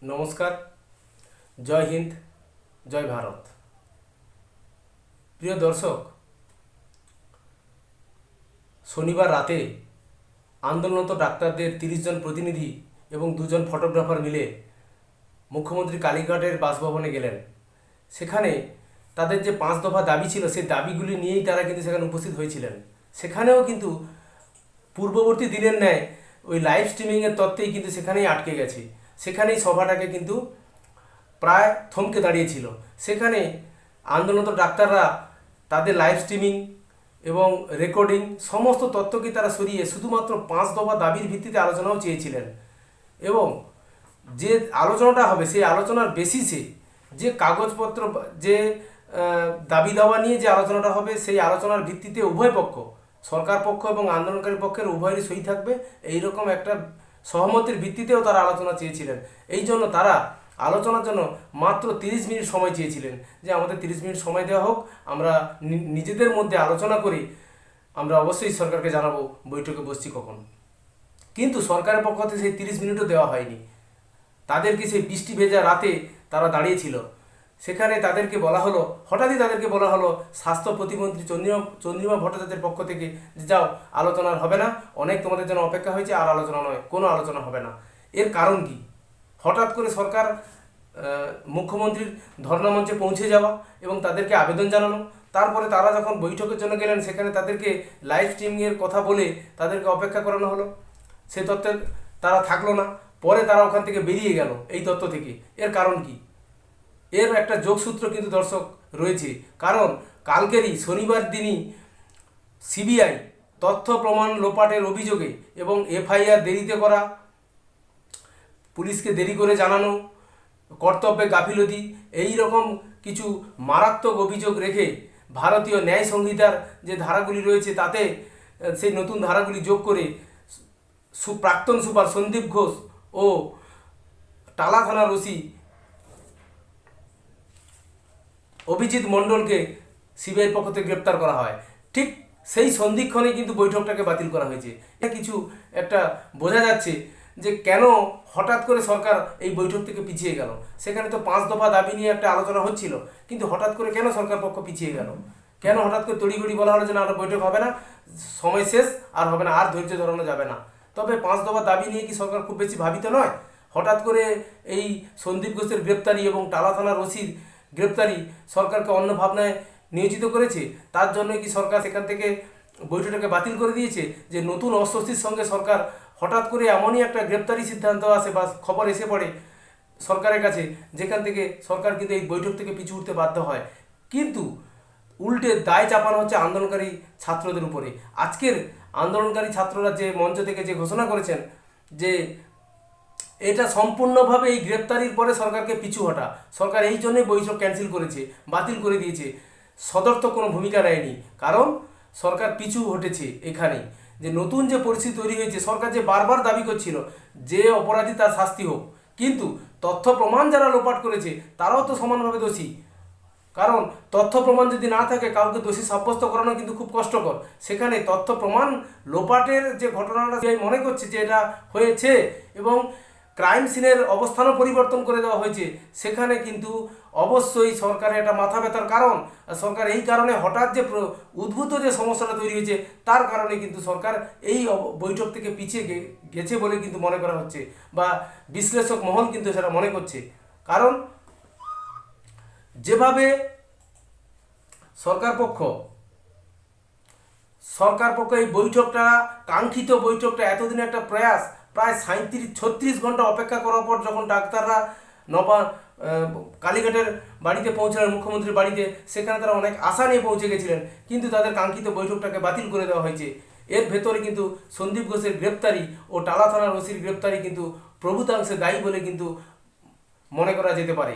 নমস্কার। জয় হিন্দ, জয় ভারত। প্রিয় দর্শক, শনিবার রাতে আন্দোলনরত ডাক্তারদের ৩০ জন প্রতিনিধি এবং ২ জন ফটোগ্রাফার মিলে মুখ্যমন্ত্রী কালীঘাটের বাসভবনে গেলেন। সেখানে তাদের যে ৫ দফা দাবি ছিল, সেই দাবিগুলি নিয়েই তারা কিন্তু সেখানে উপস্থিত হয়েছিলেন। সেখানেও কিন্তু পূর্ববর্তী দিনের ন্যায় ওই লাইভ স্ট্রিমিংয়ের তত্ত্বেই কিন্তু সেখানেই আটকে গেছে। সেখানেই সভাটাকে কিন্তু প্রায় থমকে দাঁড়িয়েছিল। সেখানে আন্দোলনরত ডাক্তাররা তাদের লাইভ স্ট্রিমিং এবং রেকর্ডিং সমস্ত তথ্যকে তারা সরিয়ে শুধুমাত্র ৫ দফা দাবির ভিত্তিতে আলোচনাও চেয়েছিলেন। এবং যে আলোচনাটা হবে সেই আলোচনার বেসিসে যে কাগজপত্র, যে দাবি দাওয়া নিয়ে যে আলোচনাটা হবে, সেই আলোচনার ভিত্তিতে উভয় পক্ষ, সরকার পক্ষ এবং আন্দোলনকারী পক্ষের উভয়েরই সই থাকবে, এইরকম একটা সহমতের ভিত্তিতেও তারা আলোচনা চেয়েছিলেন। এই জন্য তারা আলোচনার জন্য মাত্র ৩০ মিনিট সময় চেয়েছিলেন, যে আমাদের ৩০ মিনিট সময় দেওয়া হোক, আমরা নিজেদের মধ্যে আলোচনা করি, আমরা অবশ্যই সরকারকে জানাবো বৈঠকে বসছি কখন। কিন্তু সরকারের পক্ষ থেকে সেই ৩০ মিনিটও দেওয়া হয়নি। তাদেরকে সেই বৃষ্টি ভেজা রাতে তারা দাঁড়িয়েছিল। সেখানে তাদেরকে বলা হলো, হঠাৎই তাদেরকে বলা হলো স্বাস্থ্য প্রতিমন্ত্রী চন্দ্রিমা ভট্টাচার্যের পক্ষ থেকে, যে যাও, আলোচনা হবে না, অনেক তোমাদের জন্য অপেক্ষা হয়েছে, আর আলোচনা নয়, কোনো আলোচনা হবে না। এর কারণ কি? হঠাৎ করে সরকার মুখ্যমন্ত্রীর ধর্ণা মঞ্চে পৌঁছে যাওয়া এবং তাদেরকে আবেদন জানানো, তারপরে তারা যখন বৈঠকের জন্য গেলেন সেখানে তাদেরকে লাইভ স্ট্রিমিংয়ের কথা বলে তাদেরকে অপেক্ষা করানো হলো। সে তত্ত্বে তারা থাকলো না, পরে তারা ওখান থেকে বেরিয়ে গেল এই তত্ত্ব থেকে। এর কারণ কি? এর একটা যোগসূত্র কিন্তু দর্শক রয়েছে। কারণ কালকেরই শনিবার দিনই সিবিআই তথ্য প্রমাণ লোপাটের অভিযোগে এবং এফআইআর দেরিতে করা, পুলিশকে দেরি করে জানানো, কর্তব্যে গাফিলতি, এই রকম কিছু মারাত্মক অভিযোগ রেখে ভারতীয় ন্যায় সংহিতার যে ধারাগুলি রয়েছে তাতে সেই নতুন ধারাগুলি যোগ করে প্রাক্তন সুপার সন্দীপ ঘোষ ও টালা থানার ওসি অভিজিৎ মণ্ডলকে সিবিআইয়ের পক্ষ থেকে গ্রেপ্তার করা হয়। ঠিক সেই সন্ধিক্ষণে কিন্তু বৈঠকটাকে বাতিল করা হয়েছে। এটা কিছু একটা বোঝা যাচ্ছে যে কেন হঠাৎ করে সরকার এই বৈঠক থেকে পিছিয়ে গেল। সেখানে তো ৫ দফা দাবি নিয়ে একটা আলোচনা হচ্ছিল, কিন্তু হঠাৎ করে কেন সরকার পক্ষ পিছিয়ে গেল? কেন হঠাৎ করে তড়িঘড়ি বলা হলো যে না, আর বৈঠক হবে না, সময় শেষ, আর হবে না, আর ধৈর্য ধরানো যাবে না? তবে ৫ দফা দাবি নিয়ে কি সরকার খুব বেশি ভাবিত নয়? হঠাৎ করে এই সন্দীপ ঘোষের গ্রেপ্তারি এবং টালা থানার ওসির গ্রেপ্তারি সরকারকে অন্য ভাবনায় নিয়োজিত করেছে। তার জন্য কি সরকার সেখান থেকে বৈঠকটাকে বাতিল করে দিয়েছে? যে নতুন অস্বস্তির সঙ্গে সরকার হঠাৎ করে এমনই একটা গ্রেপ্তারি সিদ্ধান্ত আসে বা খবর এসে পড়ে সরকারের কাছে, যেখান থেকে সরকার কিন্তু এই বৈঠক থেকে পিছু উঠতে বাধ্য হয়। কিন্তু উল্টে দায় চাপানো হচ্ছে আন্দোলনকারী ছাত্রদের উপরে। আজকের আন্দোলনকারী ছাত্ররা যে মঞ্চ থেকে যে ঘোষণা করেছেন যে এটা সম্পূর্ণভাবে এই গ্রেপ্তারির পরে সরকারকে পিছু হটা, সরকার এই জন্যই বৈঠক ক্যান্সেল করেছে, বাতিল করে দিয়েছে, সদর্থক কোনো ভূমিকা নেয়নি। কারণ সরকার পিছু হটেছে এখানেই, যে নতুন যে পরিস্থিতি তৈরি হয়েছে, সরকার যে বারবার দাবি করছিল যে অপরাধী তার শাস্তি হোক, কিন্তু তথ্য প্রমাণ যারা লোপাট করেছে তারাও তো সমানভাবে দোষী। কারণ তথ্য প্রমাণ যদি না থাকে, কাউকে দোষী সাব্যস্ত করানো কিন্তু খুব কষ্টকর। সেখানে তথ্য প্রমাণ লোপাটের যে ঘটনাটা মনে করছে যে এটা হয়েছে এবং ক্রাইম সিনের অবস্থানও পরিবর্তন করে দেওয়া হয়েছে, সেখানে কিন্তু অবশ্যই সরকারের একটা মাথা ব্যথার কারণ। সরকার এই কারণে হঠাৎ যে উদ্ভূত যে সমস্যাটা তৈরি হয়েছে, তার কারণে কিন্তু সরকার এই বৈঠক থেকে পিছিয়ে গেছে বলে কিন্তু মনে করা হচ্ছে, বা বিশ্লেষক মহল কিন্তু সেটা মনে করছে। কারণ যেভাবে সরকার পক্ষ এই বৈঠকটা, কাঙ্ক্ষিত বৈঠকটা, এতদিন একটা প্রয়াস, প্রায় 36 ঘন্টা অপেক্ষা করার পর যখন ডাক্তাররা কালীঘাটের বাড়িতে পৌঁছালেন, মুখ্যমন্ত্রীর বাড়িতে, সেখানে তারা অনেক আশা নিয়ে পৌঁছে গেছিলেন, কিন্তু তাদের কাঙ্ক্ষিত বৈঠকটাকে বাতিল করে দেওয়া হয়েছে। এর ভেতরে কিন্তু সন্দীপ ঘোষের গ্রেপ্তারি ও টালা থানার ওসির গ্রেপ্তারি কিন্তু প্রভূতাংশে দায়ী বলে কিন্তু মনে করা যেতে পারে।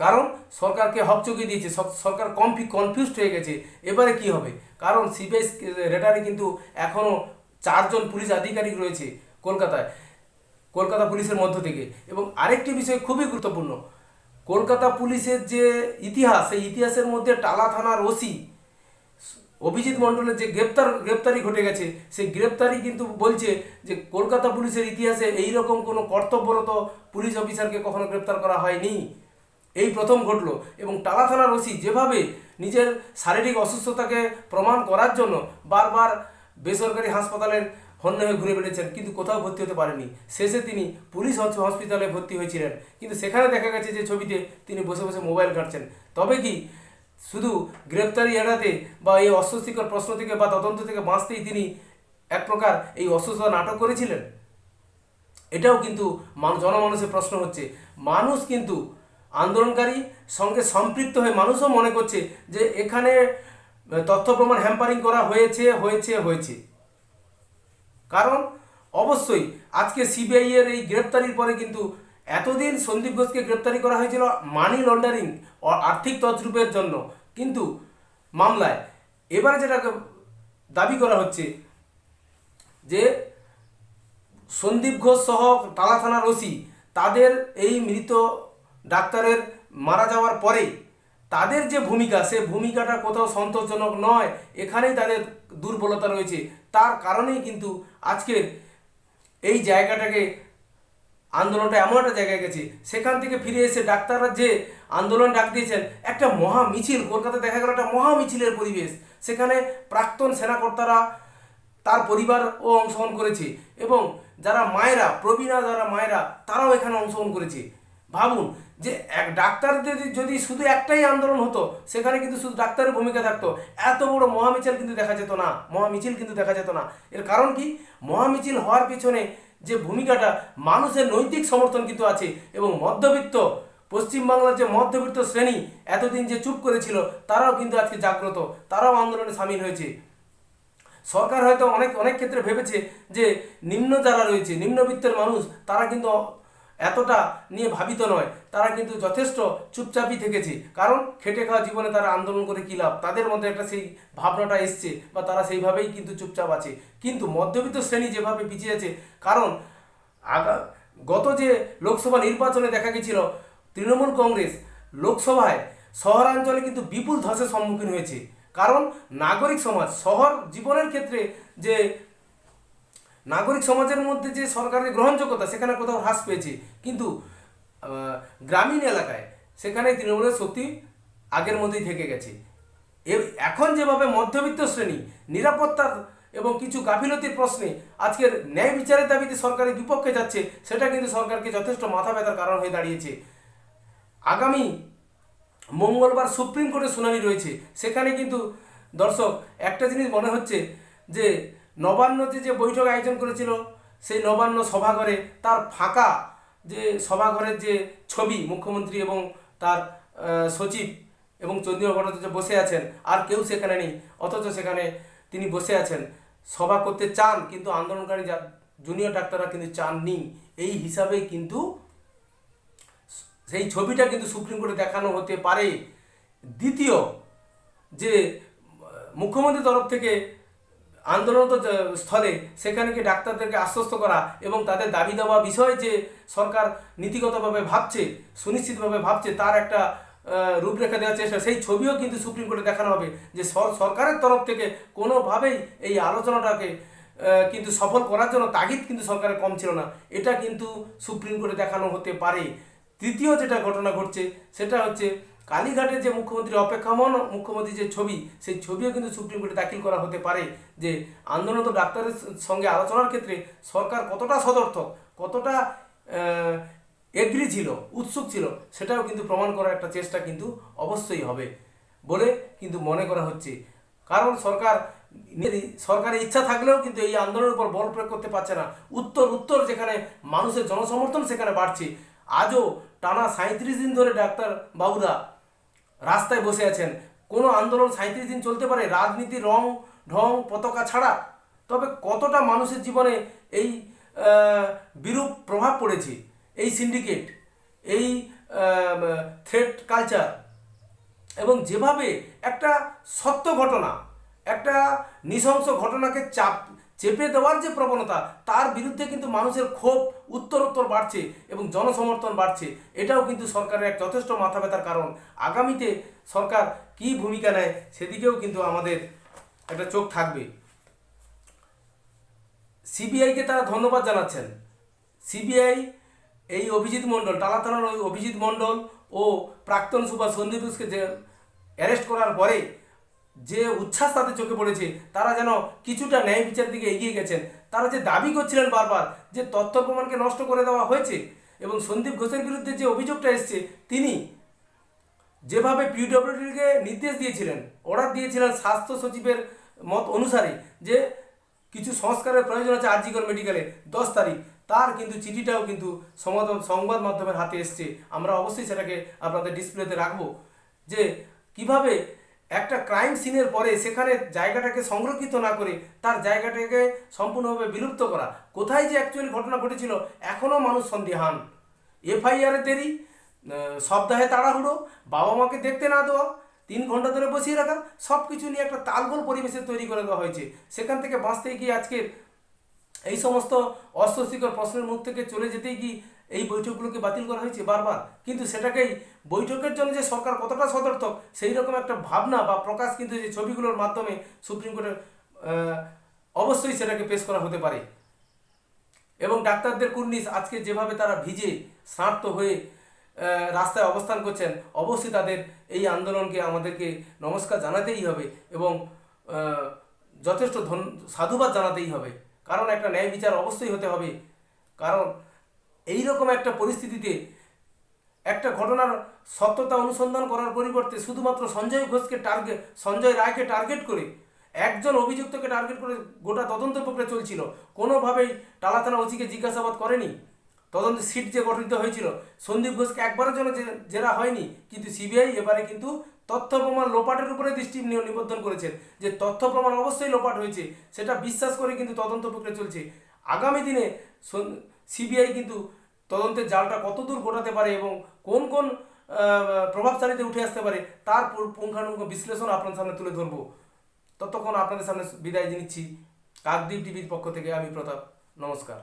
কারণ সরকারকে হকচকিয়ে দিয়েছে, সরকার কনফিউজড হয়ে গেছে এবারে কি হবে। কারণ সিবিআই রেডারে কিন্তু এখনও 4 জন পুলিশ আধিকারিক রয়েছে কলকাতা পুলিশের মধ্য থেকে। এবং আরেকটি বিষয় খুবই গুরুত্বপূর্ণ, কলকাতা পুলিশের যে ইতিহাস, সেই ইতিহাসের মধ্যে টালা থানার ওসি অভিজিৎ মণ্ডলের যে গ্রেপ্তারি ঘটে গেছে, সেই গ্রেপ্তারি কিন্তু বলছে যে কলকাতা পুলিশের ইতিহাসে এই রকম কোনো কর্তব্যরত পুলিশ অফিসারকে কখনো গ্রেপ্তার করা হয়নি, এই প্রথম ঘটলো। এবং টালা থানার ওসি যেভাবে নিজের শারীরিক অসুস্থতাকে প্রমাণ করার জন্য বারবার বেসরকারি হাসপাতালের হন্যে হয়ে ঘুরে বেড়েছেন, কিন্তু কোথাও ভর্তি হতে পারেনি। শেষে তিনি পুলিশ হসপিটালে ভর্তি হয়েছিলেন, কিন্তু সেখানে দেখা গেছে যে ছবিতে তিনি বসে বসে মোবাইল ঘাঁটছেন। তবে কি শুধু গ্রেপ্তারি এড়াতে বা এই অস্বস্তিকর প্রশ্ন থেকে বা তদন্ত থেকে বাঁচতেই তিনি এক প্রকার এই অসুস্থতা নাটক করেছিলেন? এটাও কিন্তু জনমানুষের প্রশ্ন হচ্ছে। মানুষ কিন্তু আন্দোলনকারী সঙ্গে সম্পৃক্ত হয়ে মানুষও মনে করছে যে এখানে তথ্য প্রমাণ হ্যাম্পারিং করা হয়েছে। কারণ অবশ্যই আজকে সিবিআই এর এই গ্রেপ্তারির পরে কিন্তু এতদিন সন্দীপ ঘোষকে গ্রেপ্তারি করা হয়েছিল মানি লন্ডারিং ও আর্থিক তছরূপের জন্য, কিন্তু মামলায় এবারে যেটা দাবি করা হচ্ছে যে সন্দীপ ঘোষ সহ টালা থানার ওসি তাদের এই মৃত ডাক্তারের মারা যাওয়ার পরে তাদের যে ভূমিকা, সে ভূমিকাটা কোথাও সন্তোষজনক নয়, এখানেই তাদের দুর্বলতা রয়েছে। তার কারণেই কিন্তু আজকের এই জায়গাটাকে আন্দোলনটা এমন একটা জায়গায় গেছে, সেখান থেকে ফিরে এসে ডাক্তাররা যে আন্দোলন ডাক দিয়েছেন, একটা মহা মিছিল, কলকাতায় দেখা গেল একটা মহা মিছিলের পরিবেশ। সেখানে প্রাক্তন সেনাকর্তারা, তার পরিবারও অংশগ্রহণ করেছে এবং যারা মায়েরা, প্রবীণা যারা মায়েরা, তারাও এখানে অংশগ্রহণ করেছে। ভাবুন যে এক ডাক্তারদের যদি শুধু একটাই আন্দোলন হতো, সেখানে কিন্তু শুধু ডাক্তারের ভূমিকা থাকতো, এত বড় মহামিছিল কিন্তু দেখা যেত না। এর কারণ কি? মহামিছিল হওয়ার পিছনে যে ভূমিকাটা, মানুষের নৈতিক সমর্থন কিন্তু আছে। এবং মধ্যবিত্ত পশ্চিমবাংলার যে মধ্যবিত্ত শ্রেণী এতদিন যে চুপ করেছিল, তারাও কিন্তু আজকে জাগ্রত, তারাও আন্দোলনে সামিল হয়েছে। সরকার হয়তো অনেক ক্ষেত্রে ভেবেছে যে নিম্ন যারা রয়েছে, নিম্নবিত্তের মানুষ, তারা কিন্তু এতটা নিয়ে ভাবিত নয়, তারা কিন্তু যথেষ্ট চুপচাপই থেকেছে। কারণ খেটে খাওয়া জীবনে তারা আন্দোলন করে কী লাভ, তাদের মধ্যে একটা সেই ভাবনাটা এসছে, বা তারা সেইভাবেই কিন্তু চুপচাপ আছে। কিন্তু মধ্যবিত্ত শ্রেণী যেভাবে পিছিয়ে আছে, কারণ গত যে লোকসভা নির্বাচনে দেখা গেছিল তৃণমূল কংগ্রেস লোকসভায় শহরাঞ্চলে কিন্তু বিপুল ধসের সম্মুখীন হয়েছে। কারণ নাগরিক সমাজ, শহর জীবনের ক্ষেত্রে যে নাগরিক সমাজের মধ্যে যে সরকারের গ্রহণযোগ্যতা, সেখানে কোথাও হ্রাস পেয়েছে, কিন্তু গ্রামীণ এলাকায় সেখানে তৃণমূলের শক্তি আগের মধ্যেই থেকে গেছে। এখন যেভাবে মধ্যবিত্ত শ্রেণী নিরাপত্তার এবং কিছু গাফিলতির প্রশ্নে আজকের ন্যায় বিচারের দাবিতে সরকারের বিপক্ষে যাচ্ছে, সেটা কিন্তু সরকারকে যথেষ্ট মাথা ব্যথার কারণ হয়ে দাঁড়িয়েছে। আগামী মঙ্গলবার সুপ্রিম কোর্টের শুনানি রয়েছে। সেখানে কিন্তু দর্শক একটা জিনিস মনে হচ্ছে যে নবান্নতে যে বৈঠক আয়োজন করেছিল, সেই নবান্ন সভাঘরে তার ফাঁকা যে সভাঘরের যে ছবি, মুখ্যমন্ত্রী এবং তার সচিব এবং চন্দ্রিমা ভট্টাচার্য বসে আছেন, আর কেউ সেখানে নেই, অথচ সেখানে তিনি বসে আছেন, সভা করতে চান, কিন্তু আন্দোলনকারী জুনিয়র ডাক্তাররা কিন্তু চাননি। এই হিসাবেই কিন্তু সেই ছবিটা কিন্তু সুপ্রিম কোর্টে দেখানো হতে পারে। দ্বিতীয় যে মুখ্যমন্ত্রীর তরফ থেকে আন্দোলনরত স্থলে সেখানে কি ডাক্তারদেরকে আশ্বস্ত করা এবং তাদের দাবি দেওয়া বিষয়ে যে সরকার নীতিগতভাবে ভাবছে, সুনিশ্চিতভাবে ভাবছে, তার একটা রূপরেখা দেওয়ার চেষ্টা, সেই ছবিও কিন্তু সুপ্রিম কোর্টে দেখানো হবে। যে সরকারের তরফ থেকে কোনোভাবেই এই আলোচনাটাকে কিন্তু সফল করার জন্য তাগিদ কিন্তু সরকারের কম ছিল না, এটা কিন্তু সুপ্রিম কোর্টে দেখানো হতে পারে। তৃতীয় যেটা ঘটনা ঘটছে, সেটা হচ্ছে কালীঘাটের যে অপেক্ষামান মুখ্যমন্ত্রীর যে ছবি, সেই ছবিও কিন্তু সুপ্রিম কোর্টে দাখিল করা হতে পারে। যে আন্দোলনরত ডাক্তারের সঙ্গে আলোচনার ক্ষেত্রে সরকার কতটা সদর্থক, কতটা এগ্রি ছিল, উৎসুক ছিল, সেটাও কিন্তু প্রমাণ করার একটা চেষ্টা কিন্তু অবশ্যই হবে বলে কিন্তু মনে করা হচ্ছে। কারণ সরকারের ইচ্ছা থাকলেও কিন্তু এই আন্দোলনের উপর বল প্রয়োগ করতে পারছে না। উত্তর যেখানে মানুষের জনসমর্থন সেখানে বাড়ছে, আজও টানা 37 দিন ধরে ডাক্তার বাবুরা রাস্তায় বসে আছেন। কোনো আন্দোলন 37 দিন চলতে পারে রাজনীতির রং ঢং পতাকা ছাড়া? তবে কতটা মানুষের জীবনে এই বিরূপ প্রভাব পড়েছে, এই সিন্ডিকেট, এই থ্রেট কালচার, এবং যেভাবে একটা সত্য ঘটনা, একটা নৃশংস ঘটনাকে চেপে দেওয়ার যে প্রবণতা, তার বিরুদ্ধে কিন্তু মানুষের ক্ষোভ উত্তরোত্তর বাড়ছে এবং জনসমর্থন বাড়ছে। এটাও কিন্তু সরকারের এক যথেষ্ট মাথা ব্যথার কারণ। আগামীতে সরকার কী ভূমিকা নেয়, সেদিকেও কিন্তু আমাদের একটা চোখ থাকবে। সিবিআইকে তারা ধন্যবাদ জানাচ্ছেন। সিবিআই এই অভিজিৎ মণ্ডল, টালা থানার ওই অভিজিৎ মণ্ডল ও প্রাক্তন সুপার সন্দীপ ঘোষকে যে অ্যারেস্ট করার পরে যে উচ্ছ্বাস তাদের চোখে পড়েছে, তারা যেন কিছুটা ন্যায় বিচার দিকে এগিয়ে গেছেন। তারা যে দাবি করছিলেন বারবার যে তথ্য প্রমাণকে নষ্ট করে দেওয়া হয়েছে এবং সন্দীপ ঘোষের বিরুদ্ধে যে অভিযোগটা এসছে, তিনি যেভাবে পিডব্লিউডিকে নির্দেশ দিয়েছিলেন, অর্ডার দিয়েছিলেন স্বাস্থ্য সচিবের মত অনুসারে যে কিছু সংস্কারের প্রয়োজন আছে আরজিকর মেডিকেলে 10 তারিখ, তার কিন্তু চিঠিটাও কিন্তু সংবাদ মাধ্যমের হাতে এসছে। আমরা অবশ্যই সেটাকে আপনাদের ডিসপ্লেতে রাখবো যে কিভাবে একটা ক্রাইম সিনের পরে সেখানে জায়গাটাকে সংরক্ষিত না করে তার জায়গাটাকে সম্পূর্ণভাবে বিলুপ্ত করা। কোথায় যে অ্যাকচুয়ালি ঘটনা ঘটেছিল এখনও মানুষ সন্দিহান। এফআইআরে দেরি, সপ্তাহে তাড়াহুড়ো, বাবা মাকে দেখতে না দেওয়া, 3 ঘন্টা ধরে বসিয়ে রাখা, সব কিছু নিয়ে একটা তালগোল পরিবেশে তৈরি করে দেওয়া হয়েছে। সেখান থেকে বাঁচতে গিয়ে আজকে এই সমস্ত অস্বস্তিকর প্রশ্নের মুখ থেকে চলে যেতেই কি এই বৈঠকগুলোকে বাতিল করা হয়েছে বারবার। কিন্তু সেটাকেই বৈঠকের জন্য যে সরকার কতটা সদর্থক সেই রকম একটা ভাবনা বা প্রকাশ কিন্তু যে ছবিগুলোর মাধ্যমে সুপ্রিম কোর্টের অবশ্যই সেটাকে পেশ করা হতে পারে। এবং ডাক্তারদের কুর্নিশ আজকে যেভাবে তারা ভিজে শ্রান্ত হয়ে রাস্তায় অবস্থান করছেন, অবশ্যই তাদের এই আন্দোলনকে আমাদেরকে নমস্কার জানাতেই হবে এবং যথেষ্ট সাধুবাদ জানাতেই হবে। কারণ একটা ন্যায় বিচার অবশ্যই হতে হবে। কারণ এই রকম একটা পরিস্থিতিতে একটা ঘটনার সত্যতা অনুসন্ধান করার পরিবর্তে শুধুমাত্র সঞ্জয় রায়কে টার্গেট করে, একজন অভিযুক্তকে টার্গেট করে গোটা তদন্ত প্রক্রিয়া চলছিল। কোনোভাবেই টালা থানা ওসিকে জিজ্ঞাসাবাদ করেনি। তদন্তের সিট যে গঠিত হয়েছিল, সন্দীপ ঘোষকে একবারের জন্য জেরা হয়নি। কিন্তু সিবিআই এবারে কিন্তু তথ্য প্রমাণ লোপাটের উপরে দৃষ্টি নিবদ্ধন করেছেন যে তথ্য প্রমাণ অবশ্যই লোপাট হয়েছে, সেটা বিশ্বাস করে কিন্তু তদন্ত প্রক্রিয়া চলছে। আগামী দিনে সিবিআই কিন্তু তদন্তের জালটা কতদূর গোটাতে পারে এবং কোন কোন প্রভাবশালীতে উঠে আসতে পারে তার পুঙ্খানুপুঙ্খ বিশ্লেষণ আপনার সামনে তুলে ধরবো। ততক্ষণ আপনাদের সামনে বিদায় নিচ্ছি। কাকদ্বীপ টিভির পক্ষ থেকে আমি প্রতাপ। নমস্কার।